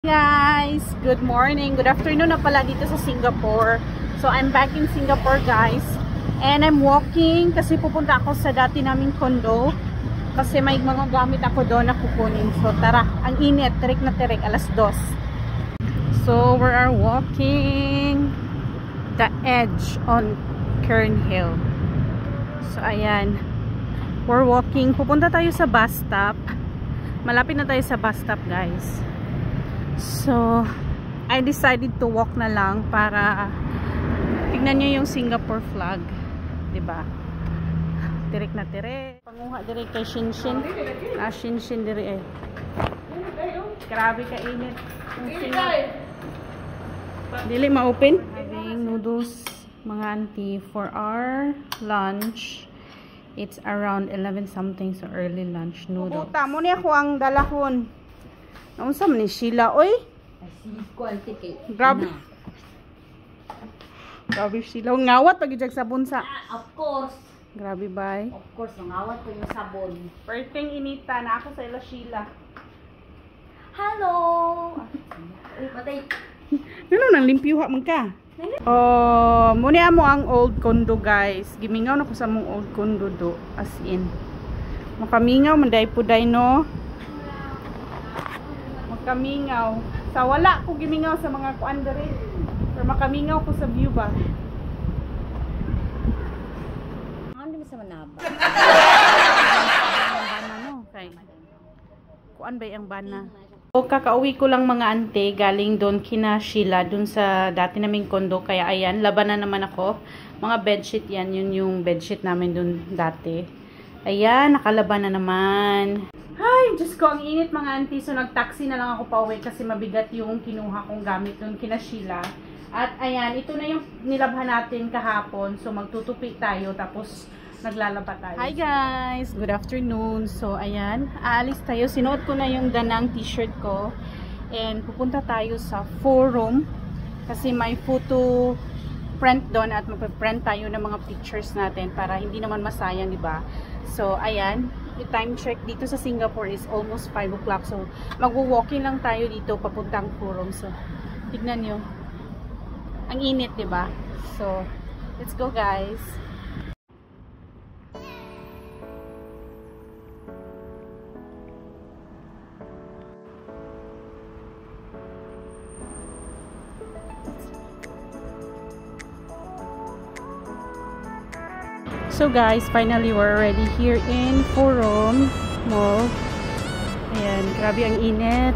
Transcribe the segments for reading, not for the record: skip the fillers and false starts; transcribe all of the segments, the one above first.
Guys, good morning, good afternoon na pala dito sa Singapore. So I'm back in Singapore guys, and I'm walking kasi pupunta ako sa dati naming condo kasi may mga gamit ako doon na kukunin. So tara, ang init, tirik na tirik, alas 2. So we are walking the edge on Kern Hill. So ayan, we're walking, pupunta tayo sa bus stop. Malapit na tayo sa bus stop guys. So, I decided to walk na lang para tignan nyo yung Singapore flag. Diba? Tirik na tirik. Panguha dire kay Shinshin. Shinshin dire eh. Grabe ka init. Dili ma-open. Having noodles, mga auntie, for our lunch. It's around 11 something, so early lunch noodles. Puta mo ni ako ang dalahon. Naunsa man ni Sheila, oy? Grabe. Grabe Sheila. Ngawat pag ijag sabon sa. Of course. Grabe bay. Of course, ngawat ko yung sabon. Perting inita na ako sa ila Sheila. Hello. Patay. Ano nang limpyuha man ka? Oh, muna mo ang old condo guys. Gimingaw na ko sa mong old condo do. As in. Makamingaw man day puday no. Makamingaw. Sa wala ko gimingaw sa mga kuan dere. Pero makamingaw ko sa view ba. Ano mo sa manaba? Bana no kay. Kuan ba ang bana? O kakauwi ko lang mga ante galing doon kina Sheila doon sa dati naming kondo, kaya ayan labanan naman ako. Mga bedsheet yan, yun yung bedsheet namin doon dati. Ayan, nakalaban na naman. Ay, Diyos ko, ang init mga auntie. So, nag-taxi na lang ako pauwi kasi mabigat yung kinuha kong gamit doon kina Sheila. At ayan, ito na yung nilabhan natin kahapon. So, magtutupi tayo tapos naglalaba tayo. Hi guys! Good afternoon. So, ayan, aalis tayo. Sinuot ko na yung danang t-shirt ko. And pupunta tayo sa forum kasi may photo print doon at magpa-print tayo ng mga pictures natin para hindi naman masayang, di ba? So, ayan. Yung time check dito sa Singapore is almost 5 o'clock. So, magwo-walking lang tayo dito papuntang forum. So, tignan nyo. Ang init, diba? So, let's go guys. So guys, finally we're already here in Forum Mall. Ayan, grabe ang init.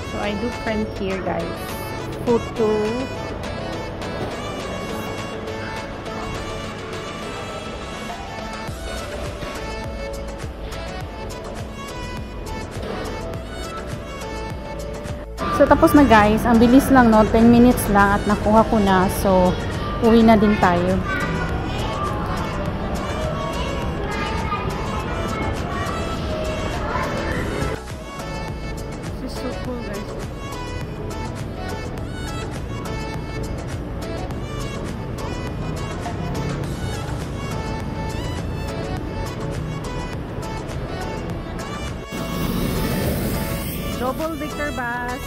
So I do print here guys. Photo. So, tapos na guys. Ang bilis lang, no? 10 minutes lang at nakuha ko na. So, uwi na din tayo. This is so cool, guys. Double-decker bus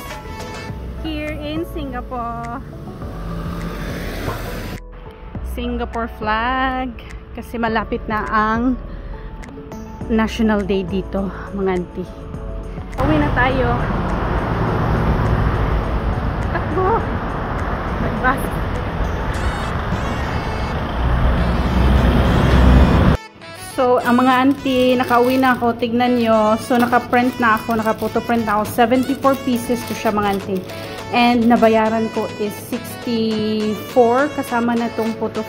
here in Singapore. Singapore flag kasi malapit na ang National Day dito mga auntie. Uwi na tayo. Takbo! Bus. So, ang mga auntie, nakauwi na ako. Tignan nyo. So, naka-print na ako. Naka-photo print na ako. 74 pieces to siya mga auntie. And, nabayaran ko is 64 kasama na itong photo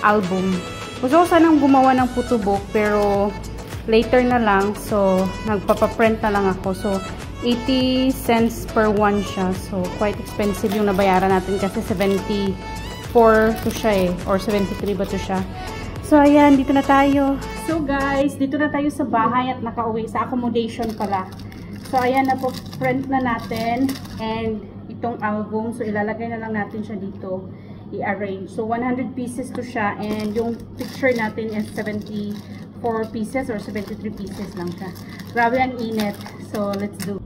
album. Gusto ko sanang gumawa ng photo book pero later na lang. So, nagpapaprint na lang ako. So, 80 cents per one siya. So, quite expensive yung nabayaran natin kasi 74 to siya eh. Or 73 ba to siya. So, ayan, dito na tayo. So, guys, dito na tayo sa bahay at nakauwi sa accommodation pala. So, ayan, napo-print na natin. And, itong album. So, ilalagay na lang natin siya dito. i-arrange. So 100 pieces to siya, and yung picture natin is 74 pieces or 73 pieces lang siya. Grabe ang init. So let's do.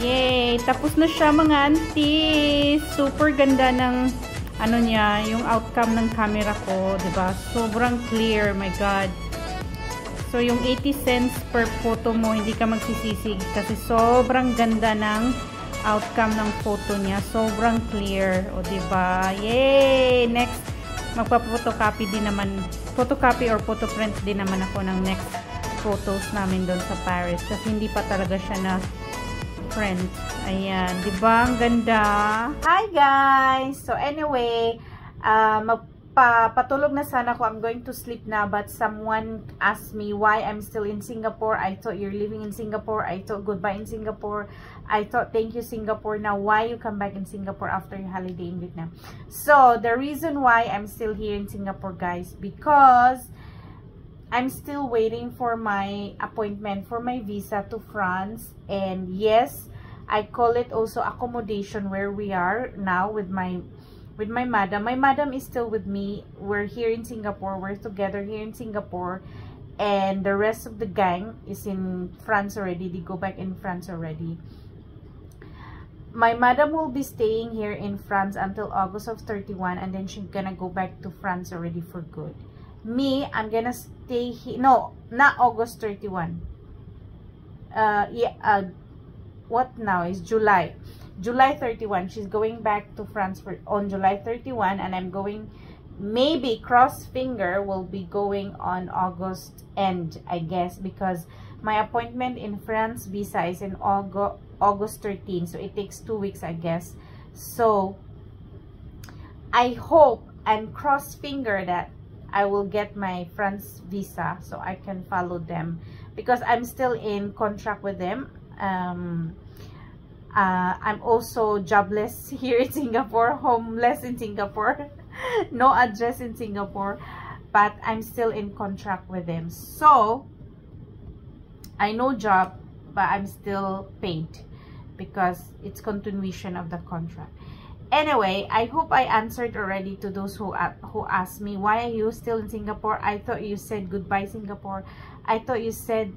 Yay! Tapos na siya mga auntie. Super ganda ng ano niya, yung outcome ng camera ko, 'di ba? Sobrang clear, my god. So yung 80 cents per photo mo, hindi ka magsisisig kasi sobrang ganda ng outcome ng photo niya. Sobrang clear, o 'di ba? Yay! Next, magpa-photocopy din naman, photocopy or photo print din naman ako ng next photos namin doon sa Paris kasi hindi pa talaga siya na print. Ayan, di ba? Ang ganda. Hi guys! So anyway, magpapatulog na sana ako. I'm going to sleep na, but someone asked me why I'm still in Singapore. I thought you're living in Singapore. I thought goodbye in Singapore. I thought thank you Singapore. Now why you come back in Singapore after your holiday in Vietnam? So the reason why I'm still here in Singapore, guys, because I'm still waiting for my appointment for my visa to France. And yes, I call it also accommodation where we are now with my madam. My madam is still with me. We're here in Singapore. We're together here in Singapore. And the rest of the gang is in France already. They go back in France already. My madam will be staying here in France until August of 31. And then she's gonna go back to France already for good. Me, I'm gonna stay here. No, not August 31. What now is July 31. She's going back to France on July 31, and I'm going, maybe cross finger, will be going on August end, I guess, because my appointment in France visa is in August 13, so it takes 2 weeks, I guess. So I hope and cross finger that I will get my France visa so I can follow them, because I'm still in contract with them. I'm also jobless here in Singapore, homeless in Singapore, no address in Singapore, but I'm still in contract with them. So I no job, but I'm still paid because it's continuation of the contract. Anyway, I hope I answered already to those who asked me, why are you still in Singapore? I thought you said goodbye Singapore. I thought you said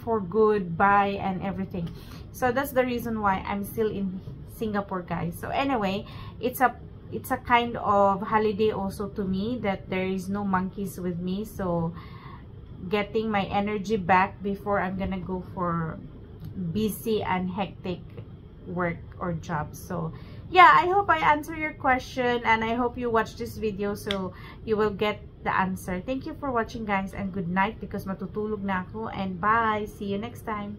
for goodbye and everything. So that's the reason why I'm still in Singapore, guys. So anyway, it's a kind of holiday also to me that there is no monkeys with me. So getting my energy back before I'm gonna go for busy and hectic work or job. So yeah, I hope I answer your question, and I hope you watch this video so you will get the answer. Thank you for watching, guys, and good night because matutulog na ako, and bye. See you next time.